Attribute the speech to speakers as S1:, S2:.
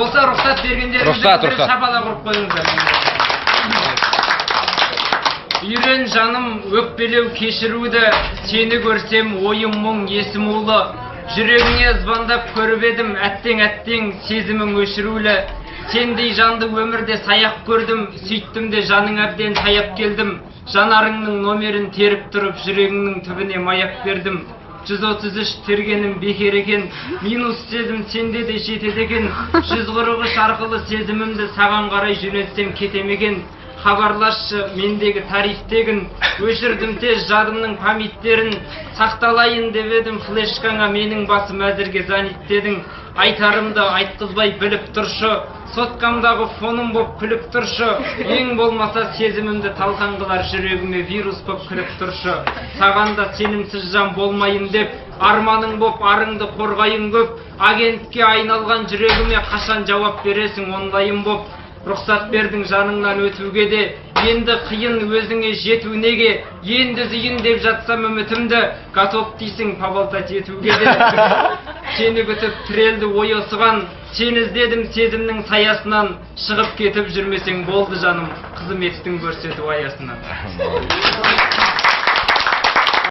S1: Болса рұқсат бергендеріңізді шапалақ ұрып қойыңыздар. Үйрен жаным өкпелеу кешіруді, сені көрсем ойым мұң есім улы. Жүрегіңе звондап көріп едім, әттең сезімің өшірулі. Сендей жанды өмірде саяқ көрдім, сөйттім де жаның әбден таяп келдім. Жанарыңның номерін теріп тұрып, жүрегіңнің түбіне маяк бердім. 133 тергенім бекер екен, минус сезім сенде де жетеді екен. 143 арқылы сезімімді саған қарай жөнелтсем кетемеген. Хабарласшы мендегі тарифтегін, өшірдім тез жадымның памяттерін. Сақталайын деп едім флешкаңа, менің басым әзірге заниттедің. Айтарымды айтқызбай біліп тұршы, соткамдағы фоным боп күліп тұршы. Ең болмаса сезімімді талқан қылар, жүрегіме вирус боп кіріп тұршы. Сағанда сенімсіз жан болмайын деп, арманың боп арыңды қорғайын көп. Агентке айналған жүрегіме қашан жауап бересің онлайн боп. Рұқсат бердің жаныңнан өтуге де, енді қиын өзіңе жету неге. Енді зейін деп жатсам үмітімді, готов дейсің поболтать етуге де. Сені күтіп тірелді ой осыған, сен іздедім сезімнің саясынан. Шығып кетіп жүрмесең болды жаным, қызметтің көрсету аясынан.